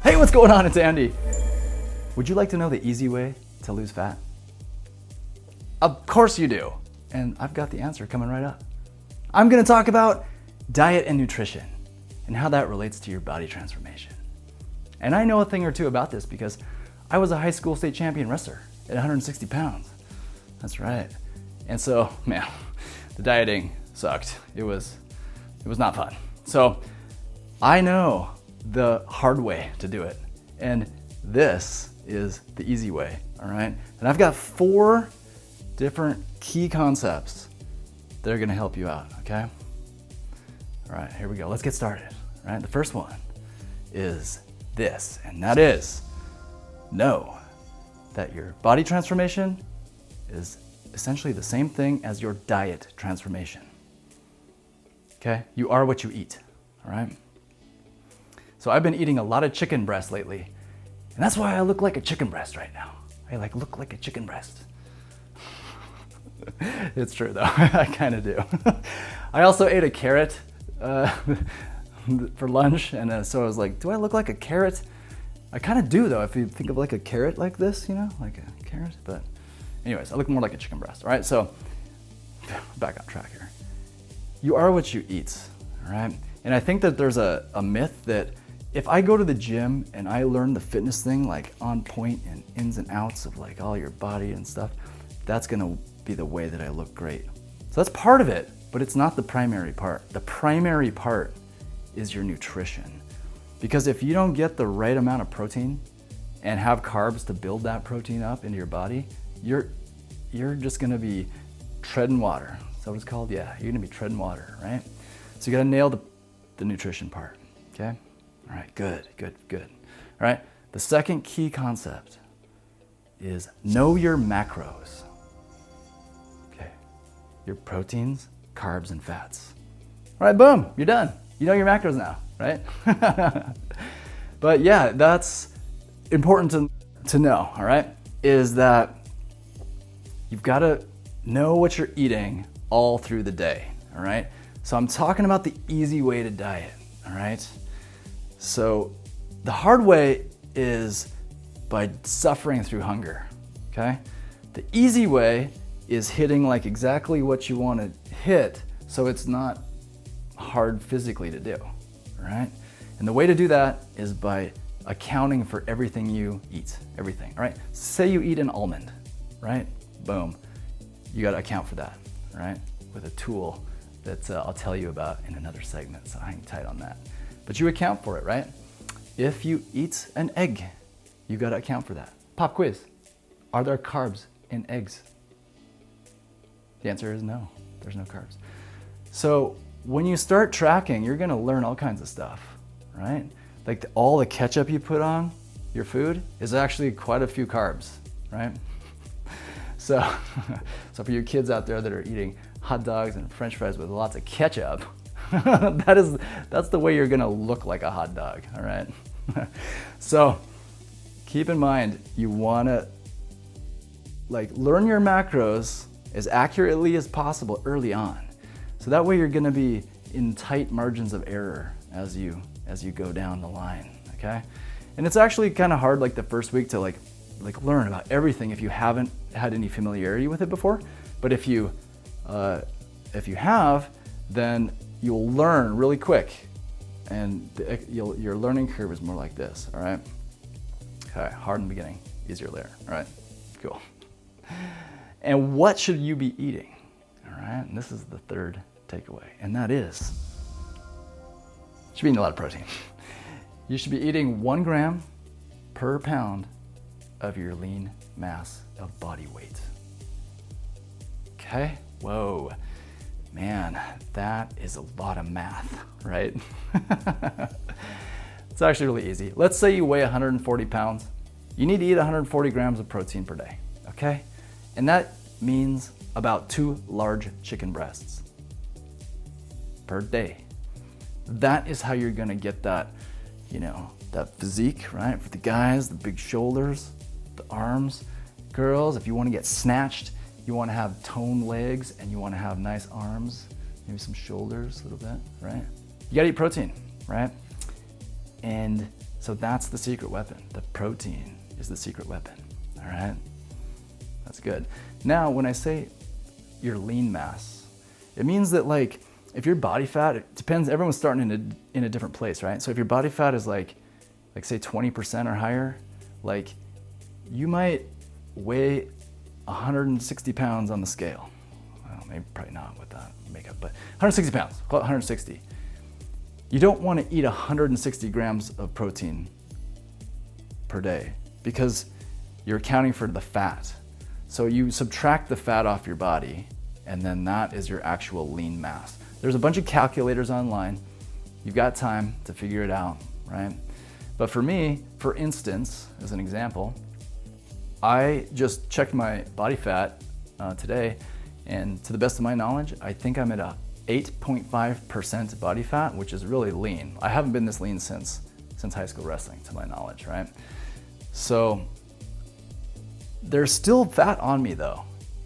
Hey, what's going on? It's Andy. Would you like to know the easy way to lose fat? Of course you do. And I've got the answer coming right up. I'm gonna talk about diet and nutrition and how that relates to your body transformation. And I know a thing or two about this because I was a high school state champion wrestler at 160 pounds. That's right. And so, man, the dieting sucked. It was not fun. So I know the hard way to do it. And this is the easy way, all right? And I've got 4 different key concepts that are gonna help you out, okay? All right, here we go. Let's get started, all right? The first one is this, and that is know that your body transformation is essentially the same thing as your diet transformation, okay? You are what you eat, all right? So I've been eating a lot of chicken breast lately, and that's why I look like a chicken breast right now. I look like a chicken breast. It's true though, I kind of do. I also ate a carrot for lunch, and so I was like, do I look like a carrot? I kind of do though, if you think of like a carrot like this, you know, like a carrot, but anyways, I look more like a chicken breast, all right? So back on track here. You are what you eat, all right? And I think that there's a myth that if I go to the gym and I learn the fitness thing like on point and ins and outs of like all your body and stuff, that's gonna be the way that I look great. So that's part of it, but it's not the primary part. The primary part is your nutrition. Because if you don't get the right amount of protein and have carbs to build that protein up into your body, you're just gonna be treading water. Is that what it's called? Yeah, you're gonna be treading water, right? So you gotta nail the nutrition part, okay? All right, good. All right, the second key concept is know your macros. Okay, your proteins, carbs, and fats. All right, boom, you're done. You know your macros now, right? But yeah, that's important to know, all right? Is that you've gotta know what you're eating all through the day, all right? So I'm talking about the easy way to diet, all right? So the hard way is by suffering through hunger, okay? The easy way is hitting like exactly what you want to hit so it's not hard physically to do, all right? And the way to do that is by accounting for everything you eat, everything, all right? Say you eat an almond, right? Boom, you gotta account for that, all right? With a tool that I'll tell you about in another segment, so hang tight on that. But you account for it, right? If you eat an egg, you gotta account for that. Pop quiz, are there carbs in eggs? The answer is no, there's no carbs. So when you start tracking, you're gonna learn all kinds of stuff, right? Like all the ketchup you put on your food is actually quite a few carbs, right? So for you kids out there that are eating hot dogs and french fries with lots of ketchup, that's the way you're gonna look like a hot dog, all right? So keep in mind, you wanna learn your macros as accurately as possible early on. So that way you're gonna be in tight margins of error as you go down the line, okay? And it's actually kind of hard like the first week to learn about everything if you haven't had any familiarity with it before. But if you have, then you'll learn really quick, and your learning curve is more like this, all right? Okay, hard in the beginning, easier later, all right? Cool. And what should you be eating, all right? And this is the third takeaway, and that is, you should be eating a lot of protein. You should be eating 1 gram per pound of your lean mass of body weight. Okay, whoa. Man, that is a lot of math, right? It's actually really easy. Let's say you weigh 140 pounds. You need to eat 140 grams of protein per day, okay? And that means about 2 large chicken breasts per day. That is how you're gonna get that, that physique, right? For the guys, the big shoulders, the arms. Girls, if you wanna get snatched, you wanna have toned legs and you wanna have nice arms, maybe some shoulders a little bit, right? You gotta eat protein, right? And So that's the secret weapon. The protein is the secret weapon, all right? That's good. Now, when I say your lean mass, it means that like, if your body fat, it depends, everyone's starting in a different place, right? So if your body fat is like say 20% or higher, like you might weigh 160 pounds on the scale. Well, maybe probably not with that makeup, but 160 pounds, call it 160. You don't want to eat 160 grams of protein per day because you're accounting for the fat. So you subtract the fat off your body, and then that is your actual lean mass. There's a bunch of calculators online. You've got time to figure it out, right? But for me, for instance, as an example, I just checked my body fat today, and to the best of my knowledge, I think I'm at a 8.5% body fat, which is really lean. I haven't been this lean since high school wrestling, to my knowledge, right? So there's still fat on me though,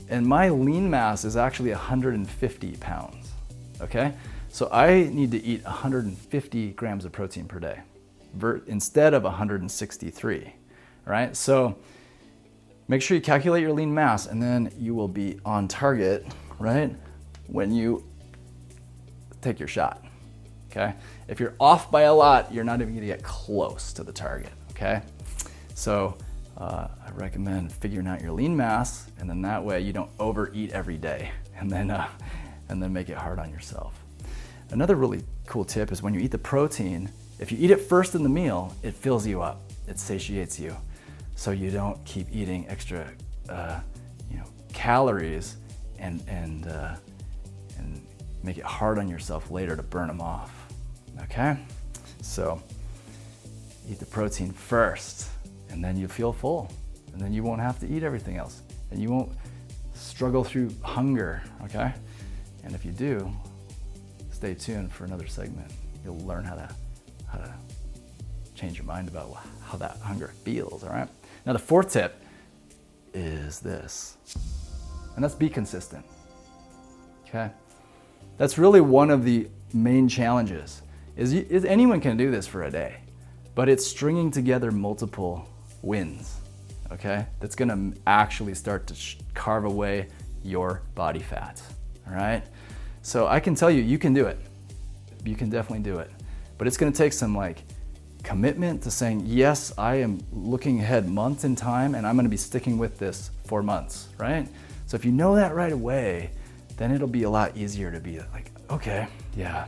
and my lean mass is actually 150 pounds, okay? So I need to eat 150 grams of protein per day instead of 163, right? So make sure you calculate your lean mass, and then you will be on target, right, when you take your shot, okay? If you're off by a lot, you're not even gonna get close to the target, okay? So I recommend figuring out your lean mass, and then that way you don't overeat every day and then make it hard on yourself. Another really cool tip is when you eat the protein, if you eat it first in the meal, it fills you up, it satiates you, so you don't keep eating extra calories and make it hard on yourself later to burn them off, okay? So eat the protein first, and then you feel full, and then you won't have to eat everything else, and you won't struggle through hunger, okay? And if you do, stay tuned for another segment. You'll learn how to change your mind about how that hunger feels, all right? Now the fourth tip is this, and that's be consistent, okay? That's really one of the main challenges, is anyone can do this for a day, but it's stringing together multiple wins, okay? That's gonna actually start to carve away your body fat, all right? So I can tell you, you can do it. You can definitely do it. But it's gonna take some like commitment to saying, yes, I am looking ahead months in time, and I'm gonna be sticking with this for months, right? So if you know that right away, then it'll be a lot easier to be like, okay, yeah,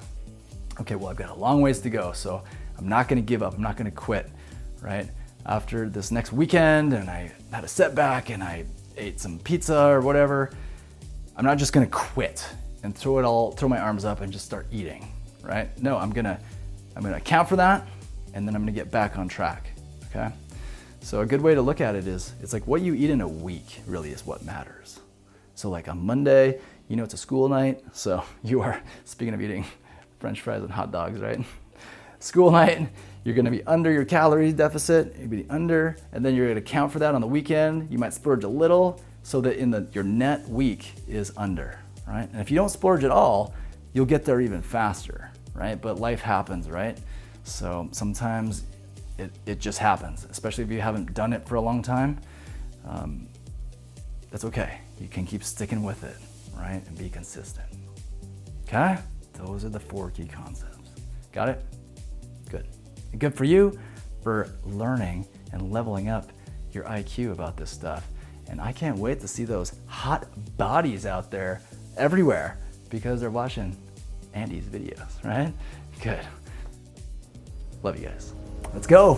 okay, well, I've got a long ways to go, so I'm not gonna give up, I'm not gonna quit, right? After this next weekend and I had a setback and I ate some pizza or whatever, I'm not just gonna quit and throw my arms up and just start eating, right? No, I'm gonna account for that, and then I'm gonna get back on track, okay? So a good way to look at it is, it's like what you eat in a week really is what matters. So like on Monday, you know it's a school night, so you are, speaking of eating French fries and hot dogs, right? School night, you're gonna be under your calorie deficit, you're gonna be under, and then you're gonna account for that on the weekend. You might splurge a little so that your net week is under, right? And if you don't splurge at all, you'll get there even faster, right? But life happens, right? So sometimes it just happens, especially if you haven't done it for a long time. That's okay. You can keep sticking with it, right? And be consistent, okay? Those are the 4 key concepts. Got it? Good. And good for you for learning and leveling up your IQ about this stuff. And I can't wait to see those hot bodies out there everywhere because they're watching Andy's videos, right? Good. Love you guys. Let's go.